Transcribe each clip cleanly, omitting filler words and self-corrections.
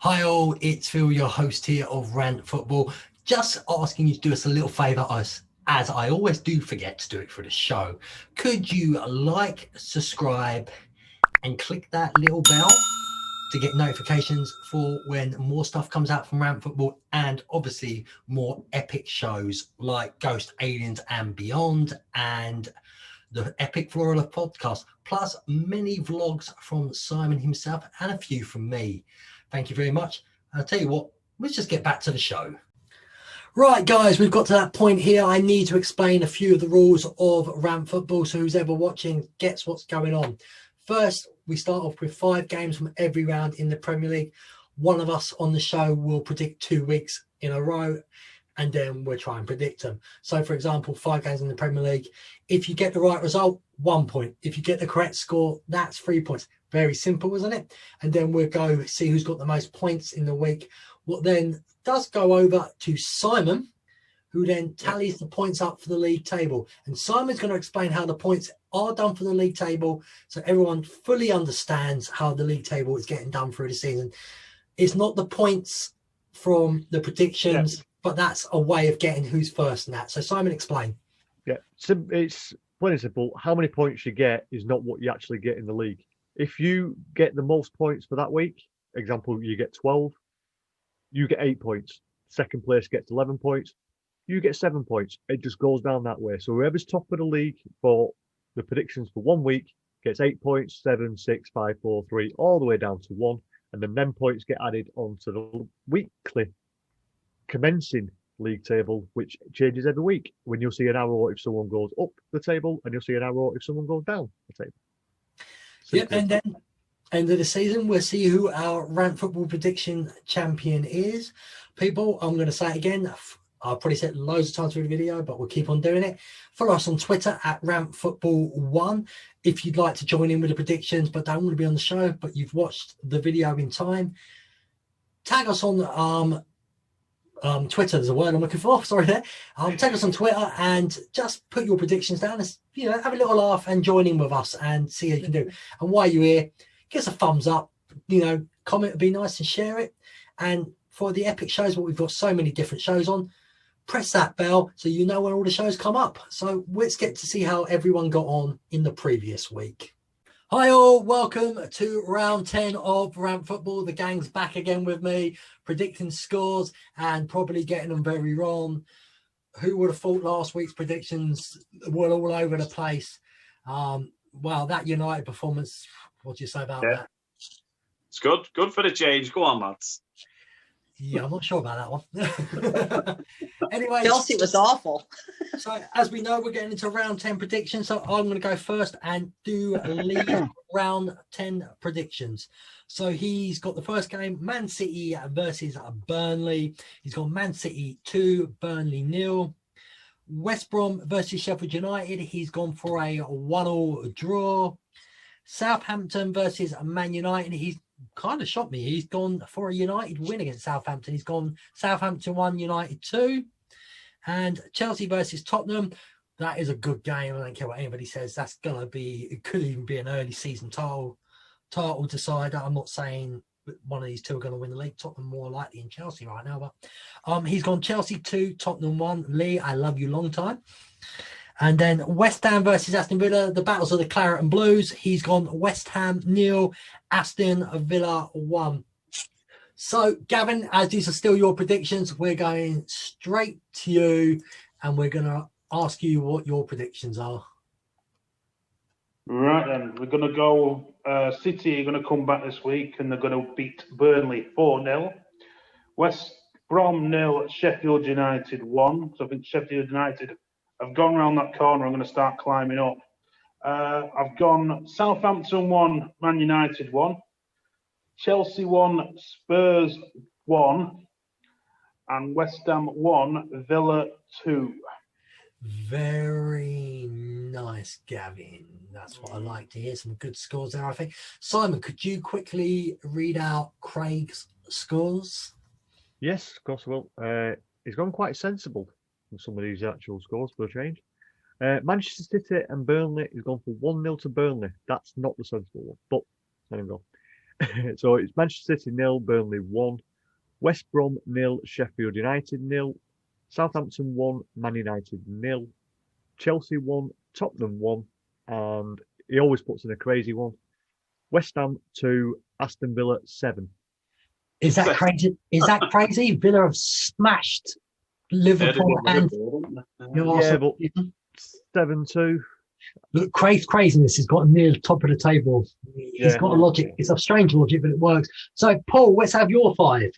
Hi all, it's Phil, your host here of Rant Football. Just asking you to do us a little favour, as I always do forget to do it for the show. Could you like, subscribe, and click that little bell to get notifications for when more stuff comes out from Rant Football, and obviously more epic shows like Ghost, Aliens and Beyond, and the Epic Florida podcast, plus many vlogs from Simon himself and a few from me. Thank you very much. I'll tell you what, let's just get back to the show. Right, guys, we've got to that point here. I need to explain a few of the rules of Rant Football, so who's ever watching gets what's going on. First, we start off with 5 games from every round in the Premier League. One of us on the show will predict 2 weeks in a row, and then we'll try and predict them. So, for example, 5 games in the Premier League. If you get the right result, 1 point. If you get the correct score, that's 3 points. Very simple, isn't it? And then we'll go see who's got the most points in the week. What then does go over to Simon, who then tallies the points up for the league table. And Simon's going to explain how the points are done for the league table, so everyone fully understands how the league table is getting done through the season. It's not the points from the predictions, but that's a way of getting who's first in that. So Simon, explain. Yeah, so it's plain and simple. How many points you get is not what you actually get in the league. If you get the most points for that week, example, you get 12, you get 8 points. Second place gets 11 points, you get 7 points. It just goes down that way. So whoever's top of the league for the predictions for 1 week gets 8 points, 7, 6, 5, 4, 3, all the way down to 1. And then them points get added onto the weekly commencing league table, which changes every week. When you'll see an arrow if someone goes up the table, and you'll see an arrow if someone goes down the table. Yep, and then end of the season, we'll see who our Rant Football prediction champion is. People, I'm going to say it again. I've probably said it loads of times through the video, but we'll keep on doing it. Follow us on Twitter at RantFootball1 if you'd like to join in with the predictions, but don't want to be on the show, but you've watched the video in time. Tag us on Twitter, there's a word I'm looking for, sorry there. Tag us on Twitter and just put your predictions down. Have a little laugh and join in with us and see how you can do. And while you're here, give us a thumbs up, comment would be nice, and share it. And for the epic shows, what we've got so many different shows on, press that bell so you know when all the shows come up. So let's get to see how everyone got on in the previous week. Hi all, welcome to round 10 of Rant Football. The gang's back again with me, predicting scores and probably getting them very wrong. Who would have thought last week's predictions were all over the place? Well, that United performance, what do you say about that? It's good for the change. Go on, lads. Yeah, I'm not sure about that one. Anyway, Chelsea was awful. So as we know, we're getting into round 10 predictions. So I'm going to go first and do lead round 10 predictions. So he's got the first game, Man City versus Burnley. He's got Man City 2, Burnley 0. West Brom versus Sheffield United. He's gone for a 1-1 draw. Southampton versus Man United. He's kind of shocked me. He's gone for a United win against Southampton. He's gone Southampton 1, United 2. And Chelsea versus Tottenham. That is a good game. I don't care what anybody says. That's going to be, it could even be an early season title decider. I'm not saying one of these two are going to win the league. Tottenham more likely than Chelsea right now. But he's gone Chelsea 2, Tottenham 1. Lee, I love you long time. And then West Ham versus Aston Villa, the battles of the Claret and Blues. He's gone West Ham 0, Aston Villa 1. So, Gavin, as these are still your predictions, we're going straight to you and we're going to ask you what your predictions are. Right then, we're going to go, City are going to come back this week and they're going to beat Burnley 4-0. West Brom 0, Sheffield United 1. So I think Sheffield United have gone round that corner. I'm going to start climbing up. I've gone Southampton 1, Man United 1. Chelsea 1, Spurs 1, and West Ham 1, Villa 2. Very nice, Gavin. That's what I like to hear. Some good scores there, I think. Simon, could you quickly read out Craig's scores? Yes, of course I will. He's gone quite sensible from some of these actual scores for a change. Manchester City and Burnley, he's gone for 1-0 to Burnley. That's not the sensible one, but there we go. So it's Manchester City 0, Burnley 1, West Brom 0, Sheffield United 0, Southampton 1, Man United 0, Chelsea 1, Tottenham 1, and he always puts in a crazy one. West Ham 2, Aston Villa 7. Is that crazy? Is that crazy? Villa have smashed Liverpool and Yeah, but 7-2. Look, Craig's craziness has got him near the top of the table. He's got a logic. It's a strange logic, but it works. So, Paul, let's have your 5.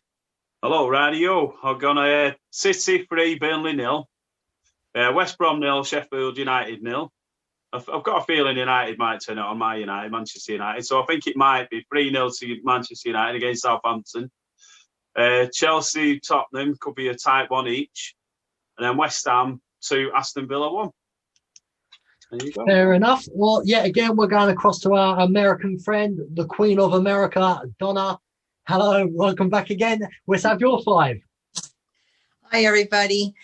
Hello, Radio. I'm going to City 3, Burnley 0. West Brom 0, Sheffield United 0. I've got a feeling United might turn out on my United, Manchester United. So I think it might be 3-0 to Manchester United against Southampton. Chelsea, Tottenham could be a tight one each. And then West Ham 2, Aston Villa 1. There you go. Fair enough. Well, yet again, we're going across to our American friend, the Queen of America, Donna. Hello, welcome back again. Let's have your 5. Hi, everybody.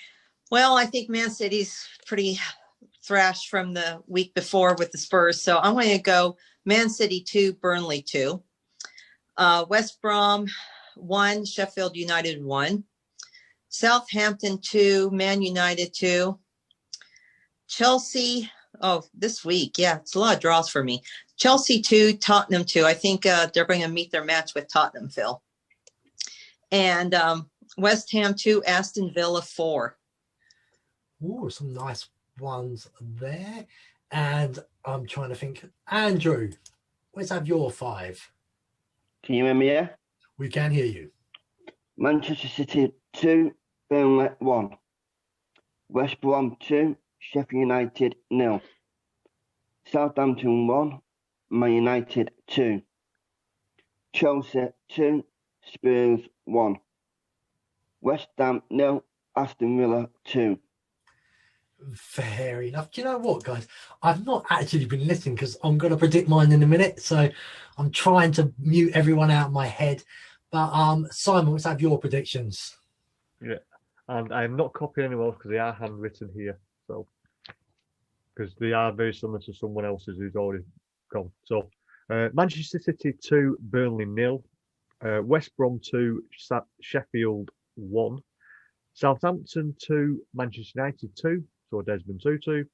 Well, I think Man City's pretty thrashed from the week before with the Spurs. So I'm going to go Man City 2, Burnley 2. West Brom 1, Sheffield United 1. Southampton 2, Man United 2. Chelsea, this week, yeah, it's a lot of draws for me. Chelsea 2, Tottenham 2. I think they're going to meet their match with Tottenham, Phil. And West Ham 2, Aston Villa 4. Ooh, some nice ones there. And I'm trying to think. Andrew, let's have your 5. Can you hear me, yeah? We can hear you. Manchester City 2, Burnley 1. West Brom 2, Sheffield United 0. Southampton 1, Man United 2. Chelsea 2, Spurs 1. West Ham 0, Aston Villa 2. Fair enough. Do you know what, guys? I've not actually been listening because I'm going to predict mine in a minute. So I'm trying to mute everyone out of my head. But Simon, let's have your predictions. Yeah, and I'm not copying anyone else because they are handwritten here. So, because they are very similar to someone else's who's already gone. So, Manchester City 2, Burnley 0. West Brom 2, Sheffield 1. Southampton 2, Manchester United 2. So Desmond 2-2.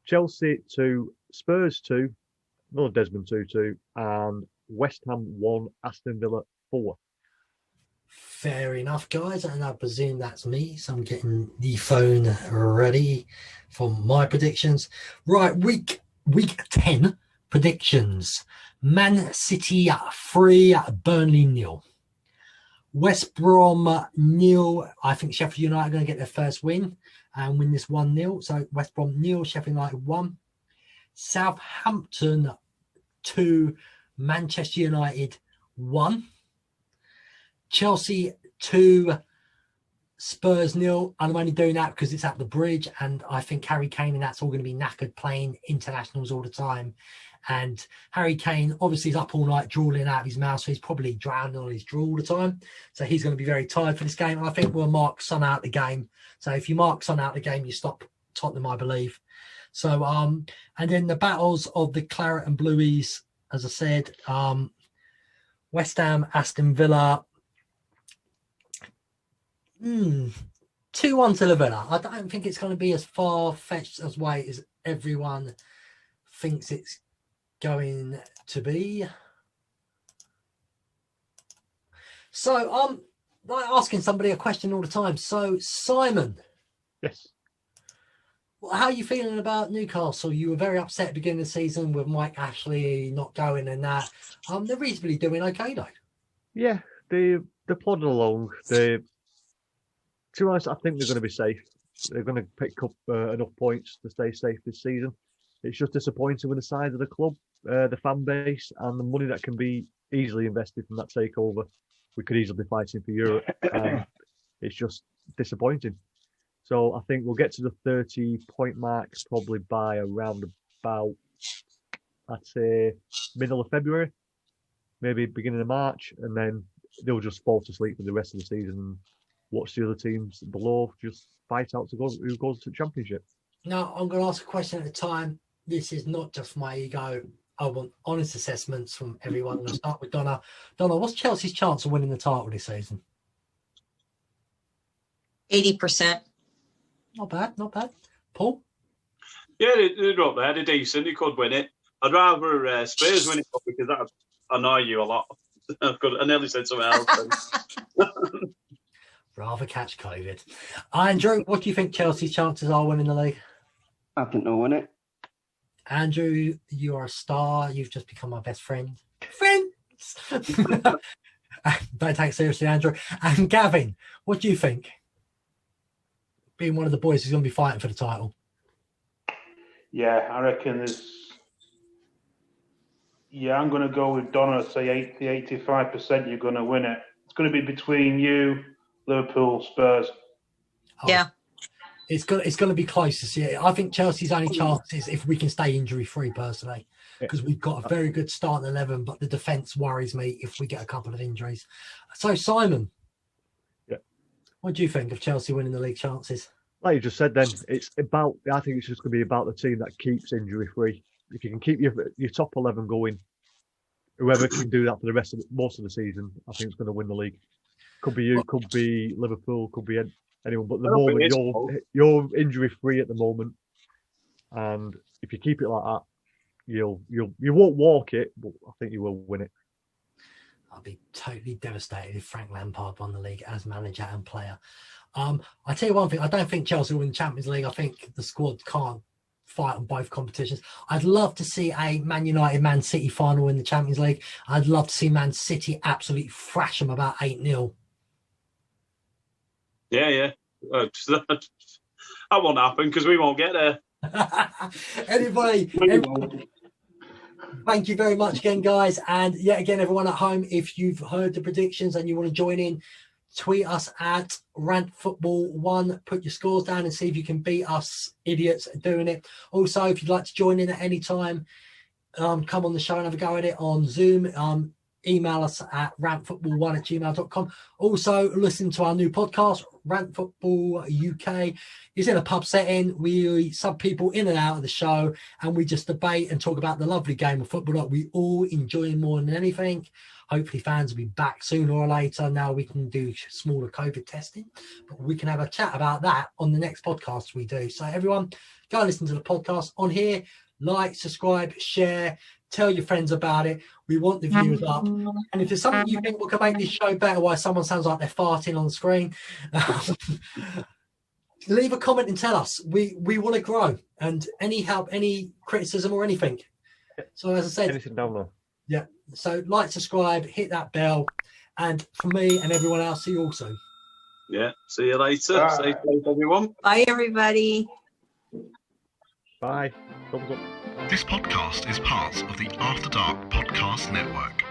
Chelsea 2, Spurs 2. Another Desmond 2-2. And West Ham 1, Aston Villa 4. Fair enough, guys. And I presume that's me. So I'm getting the phone ready for my predictions. Right, week 10 predictions. Man City 3, Burnley 0. West Brom 0. I think Sheffield United are going to get their first win and win this 1-0. So West Brom 0, Sheffield United 1. Southampton 2, Manchester United 1. Chelsea 2, Spurs 0. I'm only doing that because it's at the Bridge, and I think Harry Kane and that's all going to be knackered playing internationals all the time. And Harry Kane obviously is up all night drooling out of his mouth, so he's probably drowning on his drool all the time. So he's going to be very tired for this game. And I think we'll mark Son out the game. So if you mark Son out the game, you stop Tottenham, I believe. So and then the battles of the Claret and Blueies, as I said, West Ham, Aston Villa. 2-1 to the Villa. I don't think it's going to be as far-fetched as way as everyone thinks it's going to be. So I'm like asking somebody a question all the time. So Simon, yes, how are you feeling about Newcastle? You were very upset at the beginning of the season with Mike Ashley not going and that. They're reasonably doing okay though. Yeah, they're plodding along. To be honest, I think they're going to be safe. They're going to pick up enough points to stay safe this season. It's just disappointing with the size of the club, the fan base, and the money that can be easily invested from that takeover. We could easily be fighting for Europe. It's just disappointing. So I think we'll get to the 30-point mark probably by around about, I'd say, middle of February, maybe beginning of March, and then they'll just fall to sleep for the rest of the season and watch the other teams below just fight out to go who goes to the championship. Now, I'm going to ask a question at a time. This is not just my ego. I want honest assessments from everyone. I'll start with Donna. Donna, what's Chelsea's chance of winning the title this season? 80%. Not bad, not bad. Paul? Yeah, they're up there. They're decent. They could win it. I'd rather Spurs win it because that annoy you a lot. I nearly said something else. Rather catch COVID. Andrew, what do you think Chelsea's chances are winning the league? I think they'll win it. Andrew, you are a star. You've just become my best friend. Friends! Don't take it seriously, Andrew. And Gavin, what do you think? Being one of the boys who's going to be fighting for the title. Yeah, I reckon there's. Yeah, I'm going to go with Donna. Say 85% you're going to win it. It's going to be between you, Liverpool, Spurs. Oh, Yeah. It's going to be close this year. I think Chelsea's only chance is if we can stay injury-free, personally, because we've got a very good starting 11, but the defence worries me if we get a couple of injuries. So, Simon, what do you think of Chelsea winning the league chances? Like you just said then, it's about. I think it's just going to be about the team that keeps injury-free. If you can keep your top 11 going, whoever can do that for the most of the season, I think it's going to win the league. Could be you, could be Liverpool, could be anyone. But at the moment, you're injury-free at the moment, and if you keep it like that, you won't walk it, but I think you will win it. I'll be totally devastated if Frank Lampard won the league as manager and player. I tell you one thing, I don't think Chelsea will win the Champions League. I think the squad can't fight on both competitions. I'd love to see a Man United Man City final in the Champions League. I'd love to see Man City absolutely thrash them about 8-0. Yeah. That won't happen because we won't get there. Anybody, thank you very much again, guys. And yet again, everyone at home, if you've heard the predictions and you want to join in, tweet us at RantFootball1. Put your scores down and see if you can beat us idiots doing it. Also, if you'd like to join in at any time, come on the show and have a go at it on Zoom. Email us at rantfootball1@gmail.com. Also, listen to our new podcast, Rant Football UK. It's in a pub setting. We sub people in and out of the show, and we just debate and talk about the lovely game of football that we all enjoy more than anything. Hopefully fans will be back sooner or later. Now we can do smaller COVID testing, but we can have a chat about that on the next podcast we do. So everyone, go and listen to the podcast on here. Like, subscribe, share, tell your friends about it. We want the viewers up. And if there's something you think we can make this show better, why someone sounds like they're farting on the screen, leave a comment and tell us. We want to grow, and any help, any criticism or anything. So as I said, anything down there. Yeah. So like, subscribe, hit that bell, and for me and everyone else, see you all soon. Yeah. See you later. Stay safe, everyone. Bye, everybody. Bye. Thumbs up. This podcast is part of the After Dark Podcast Network.